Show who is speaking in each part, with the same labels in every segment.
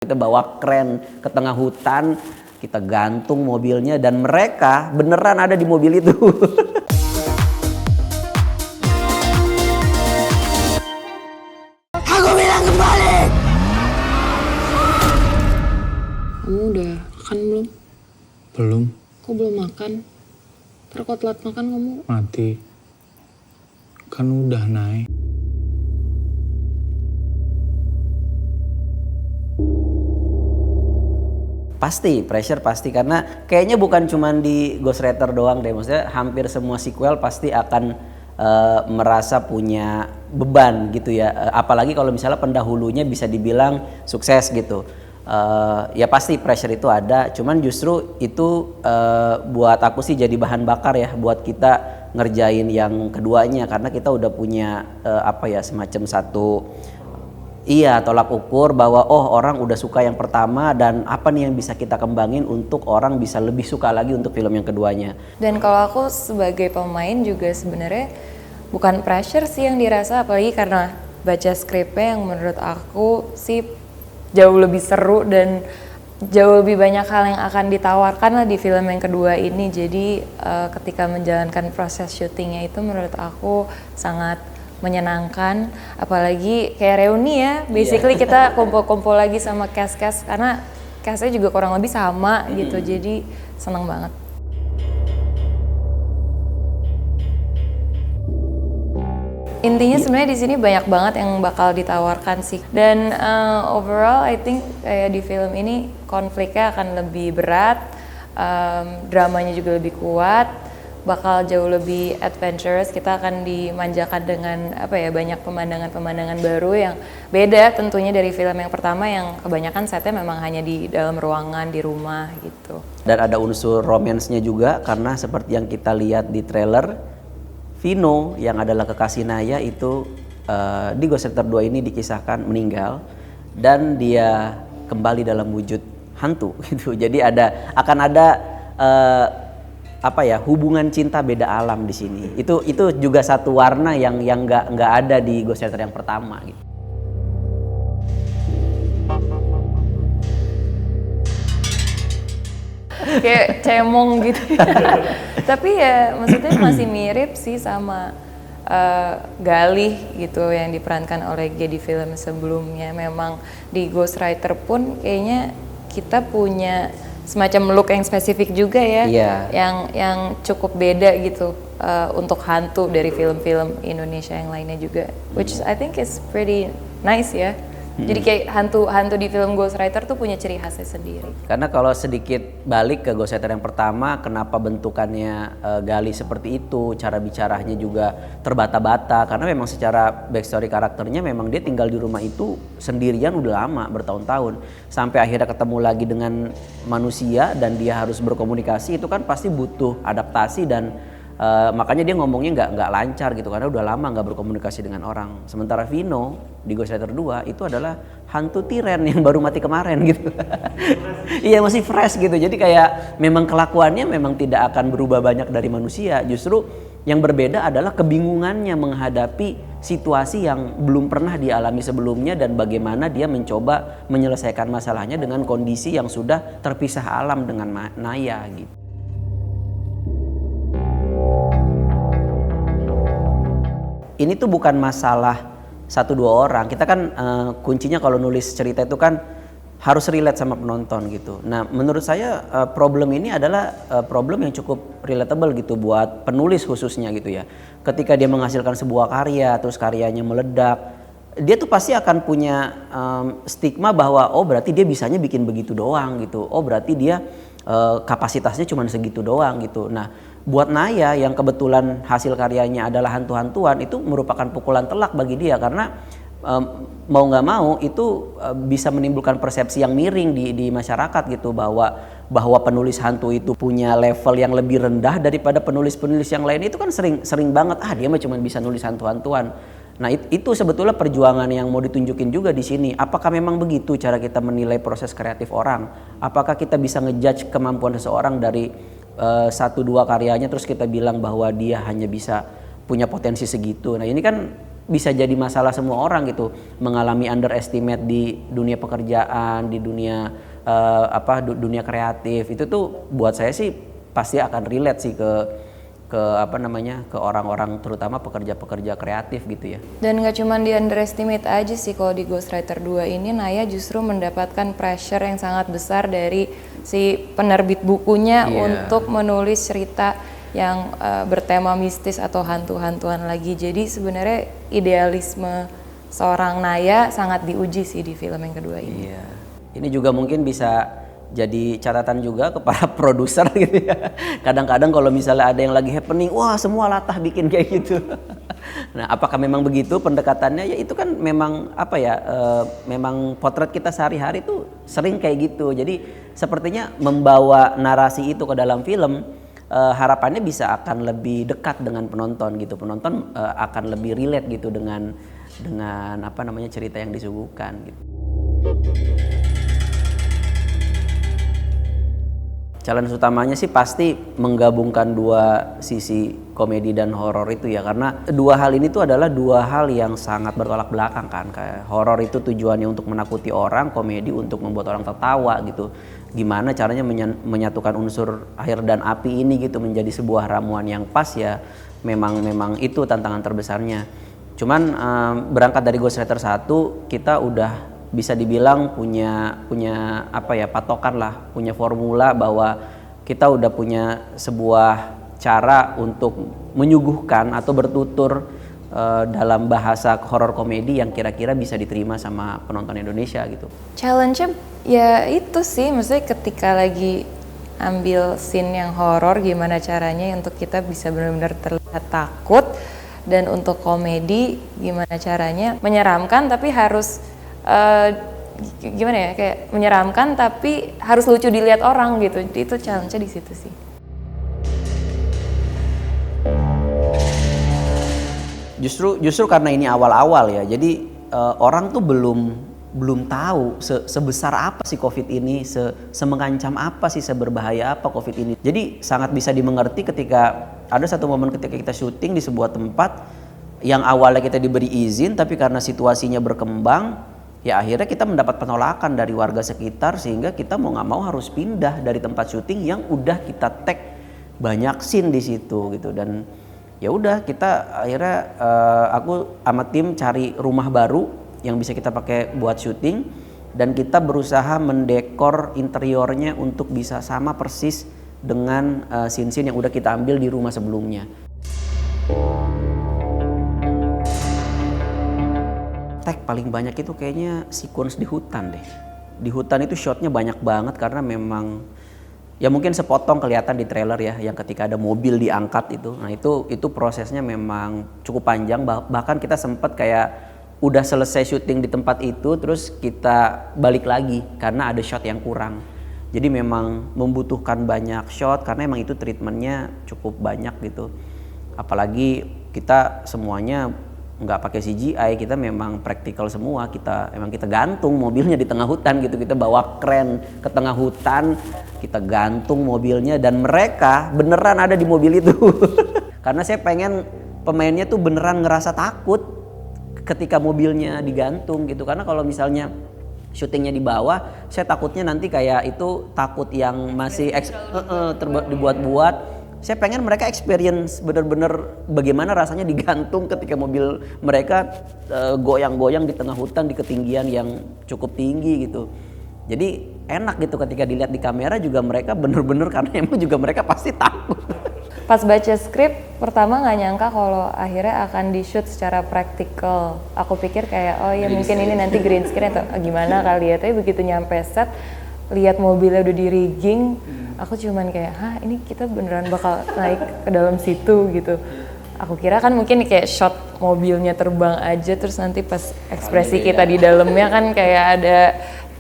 Speaker 1: Kita bawa kren ke tengah hutan, kita gantung mobilnya dan mereka beneran ada di mobil itu.
Speaker 2: Aku bilang kembali.
Speaker 3: Kamu udah makan belum?
Speaker 4: Belum.
Speaker 3: Kok belum makan? Ntar kok telat makan kamu
Speaker 4: Mati. Kan udah naik.
Speaker 1: Pasti, pressure pasti, karena kayaknya bukan cuma di Ghost Rider doang deh, maksudnya hampir semua sequel pasti akan merasa punya beban gitu ya, apalagi kalau misalnya pendahulunya bisa dibilang sukses gitu. Ya pasti pressure itu ada, cuman justru itu buat aku sih jadi bahan bakar ya buat kita ngerjain yang keduanya, karena kita udah punya semacam satu tolak ukur bahwa orang udah suka yang pertama dan apa nih yang bisa kita kembangin untuk orang bisa lebih suka lagi untuk film yang keduanya.
Speaker 5: Dan kalau aku sebagai pemain juga sebenarnya bukan pressure sih yang dirasa, apalagi karena baca skripnya yang menurut aku sih jauh lebih seru dan jauh lebih banyak hal yang akan ditawarkan lah di film yang kedua ini. Jadi ketika menjalankan proses syutingnya itu menurut aku sangat menyenangkan, apalagi kayak reuni ya, basically kita kumpul-kumpul lagi sama cast-cast karena castnya juga kurang lebih sama gitu, jadi seneng banget. Intinya sebenarnya di sini banyak banget yang bakal ditawarkan sih, dan overall I think kayak di film ini konfliknya akan lebih berat, dramanya juga lebih kuat, bakal jauh lebih adventurous. Kita akan dimanjakan dengan banyak pemandangan-pemandangan baru yang beda tentunya dari film yang pertama yang kebanyakan setnya memang hanya di dalam ruangan di rumah gitu.
Speaker 1: Dan ada unsur romance-nya juga karena seperti yang kita lihat di trailer, Vino yang adalah kekasih Naya itu di Ghost Rider 2 ini dikisahkan meninggal dan dia kembali dalam wujud hantu gitu. Jadi akan ada hubungan cinta beda alam di sini. Itu juga satu warna yang nggak ada di Ghost Rider yang pertama gitu.
Speaker 5: Kayak cemong gitu. Tapi ya maksudnya masih mirip sih sama Galih gitu yang diperankan oleh G di film sebelumnya. Memang di Ghost Rider pun kayaknya kita punya semacam look yang spesifik juga ya, yang cukup beda gitu untuk hantu dari film-film Indonesia yang lainnya juga, which I think is pretty nice ya. Jadi kayak hantu di film Ghost Rider tuh punya ciri khasnya sendiri.
Speaker 1: Karena kalau sedikit balik ke Ghost Rider yang pertama, kenapa bentukannya Galih seperti itu, cara bicaranya juga terbata-bata, karena memang secara backstory karakternya memang dia tinggal di rumah itu sendirian udah lama, bertahun-tahun, sampai akhirnya ketemu lagi dengan manusia dan dia harus berkomunikasi, itu kan pasti butuh adaptasi dan makanya dia ngomongnya nggak lancar gitu karena udah lama nggak berkomunikasi dengan orang. Sementara Vino di Ghost Rider 2 itu adalah hantu tiren yang baru mati kemarin gitu. Iya masih fresh gitu. Jadi kayak memang kelakuannya memang tidak akan berubah banyak dari manusia. Justru yang berbeda adalah kebingungannya menghadapi situasi yang belum pernah dialami sebelumnya dan bagaimana dia mencoba menyelesaikan masalahnya dengan kondisi yang sudah terpisah alam dengan Naya gitu. Ini tuh bukan masalah 1-2 orang. Kita kan kuncinya kalau nulis cerita itu kan harus relate sama penonton gitu. Nah, menurut saya problem ini adalah problem yang cukup relatable gitu buat penulis khususnya gitu ya. Ketika dia menghasilkan sebuah karya, terus karyanya meledak, dia tuh pasti akan punya stigma bahwa berarti dia bisanya bikin begitu doang gitu. Berarti dia kapasitasnya cuma segitu doang gitu. Nah, buat Naya yang kebetulan hasil karyanya adalah hantu-hantuan itu merupakan pukulan telak bagi dia karena mau nggak mau itu bisa menimbulkan persepsi yang miring di masyarakat gitu bahwa penulis hantu itu punya level yang lebih rendah daripada penulis-penulis yang lain. Itu kan sering banget dia mah cuma bisa nulis hantu-hantuan. Nah itu sebetulnya perjuangan yang mau ditunjukin juga di sini. Apakah memang begitu cara kita menilai proses kreatif orang? Apakah kita bisa ngejudge kemampuan seseorang dari 1-2 karyanya terus kita bilang bahwa dia hanya bisa punya potensi segitu? Nah ini kan bisa jadi masalah semua orang gitu, mengalami underestimate di dunia pekerjaan, di dunia dunia kreatif. Itu tuh buat saya sih pasti akan relate sih ke orang-orang terutama pekerja-pekerja kreatif gitu ya.
Speaker 5: Dan gak cuma di underestimate aja sih, kalau di Ghostwriter 2 ini Naya justru mendapatkan pressure yang sangat besar dari si penerbit bukunya untuk menulis cerita yang bertema mistis atau hantu-hantuan lagi. Jadi sebenarnya idealisme seorang Naya sangat diuji sih di film yang kedua ini.
Speaker 1: Iya. Ini juga mungkin bisa jadi catatan juga ke para produser gitu ya. Kadang-kadang kalau misalnya ada yang lagi happening, wah semua latah bikin kayak gitu. Nah, apakah memang begitu pendekatannya? Ya itu kan memang memang potret kita sehari-hari tuh sering kayak gitu. Jadi sepertinya membawa narasi itu ke dalam film, harapannya bisa akan lebih dekat dengan penonton gitu. Penonton akan lebih relate gitu dengan cerita yang disuguhkan gitu. Challenge utamanya sih pasti menggabungkan dua sisi komedi dan horor itu ya, karena dua hal ini tuh adalah dua hal yang sangat bertolak belakang kan. Kayak horor itu tujuannya untuk menakuti orang, komedi untuk membuat orang tertawa gitu. Gimana caranya menyatukan unsur air dan api ini gitu menjadi sebuah ramuan yang pas ya, memang itu tantangan terbesarnya. Cuman berangkat dari Ghostwriter 1 kita udah bisa dibilang punya patokan lah, punya formula bahwa kita udah punya sebuah cara untuk menyuguhkan atau bertutur dalam bahasa horor komedi yang kira-kira bisa diterima sama penonton Indonesia gitu.
Speaker 5: Challenge-nya ya itu sih, maksudnya ketika lagi ambil scene yang horor gimana caranya untuk kita bisa benar-benar terlihat takut, dan untuk komedi gimana caranya menyeramkan tapi harus gimana ya, kayak menyeramkan tapi harus lucu dilihat orang gitu. Itu challenge-nya di situ sih.
Speaker 1: Justru karena ini awal-awal ya, jadi orang tuh belum tahu sebesar apa sih COVID ini, semengancam apa sih, seberbahaya apa COVID ini. Jadi sangat bisa dimengerti ketika ada satu momen ketika kita syuting di sebuah tempat yang awalnya kita diberi izin, tapi karena situasinya berkembang, ya akhirnya kita mendapat penolakan dari warga sekitar sehingga kita mau nggak mau harus pindah dari tempat syuting yang udah kita tag banyak scene di situ gitu. Dan ya udah kita akhirnya aku sama tim cari rumah baru yang bisa kita pakai buat syuting, dan kita berusaha mendekor interiornya untuk bisa sama persis dengan scene-scene yang udah kita ambil di rumah sebelumnya. Tag paling banyak itu kayaknya sequence di hutan deh. Di hutan itu shotnya banyak banget karena memang ya mungkin sepotong kelihatan di trailer ya, yang ketika ada mobil diangkat itu. Nah itu prosesnya memang cukup panjang, bahkan kita sempet kayak udah selesai syuting di tempat itu terus kita balik lagi karena ada shot yang kurang. Jadi memang membutuhkan banyak shot karena emang itu treatmentnya cukup banyak gitu. Apalagi kita semuanya nggak pakai CGI, kita memang praktikal semua. Kita gantung mobilnya di tengah hutan gitu, kita bawa kren ke tengah hutan, kita gantung mobilnya dan mereka beneran ada di mobil itu. Karena saya pengen pemainnya tuh beneran ngerasa takut ketika mobilnya digantung gitu. Karena kalau misalnya syutingnya di bawah, saya takutnya nanti kayak itu takut yang masih dibuat-buat. Saya pengen mereka experience bener-bener bagaimana rasanya digantung ketika mobil mereka goyang-goyang di tengah hutan di ketinggian yang cukup tinggi gitu. Jadi enak gitu ketika dilihat di kamera juga mereka bener-bener, karena emang juga mereka pasti takut.
Speaker 5: Pas baca skrip pertama nggak nyangka kalau akhirnya akan di shoot secara praktikal. Aku pikir kayak oh ya mungkin ini nanti green screen atau gimana kali ya, tapi begitu nyampe set lihat mobilnya udah di rigging, aku cuman kayak ini kita beneran bakal naik ke dalam situ gitu. Aku kira kan mungkin kayak shot mobilnya terbang aja, terus nanti pas ekspresi kita di dalamnya kan kayak ada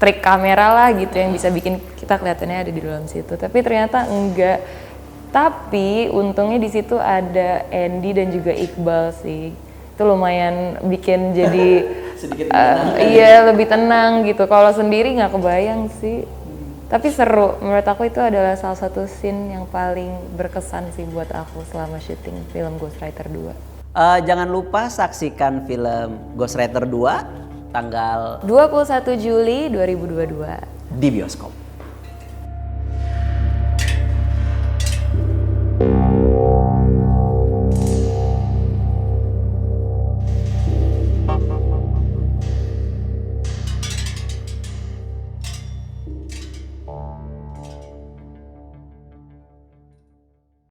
Speaker 5: trik kamera lah gitu yang bisa bikin kita kelihatannya ada di dalam situ. Tapi ternyata enggak. Tapi untungnya di situ ada Andy dan juga Iqbal sih. Itu lumayan bikin jadi iya lebih tenang gitu. Kalau sendiri nggak kebayang sih. Tapi seru. Menurut aku itu adalah salah satu scene yang paling berkesan sih buat aku selama syuting film Ghostwriter 2.
Speaker 1: Jangan lupa saksikan film Ghostwriter 2 tanggal
Speaker 5: 21 Juli 2022
Speaker 1: di bioskop.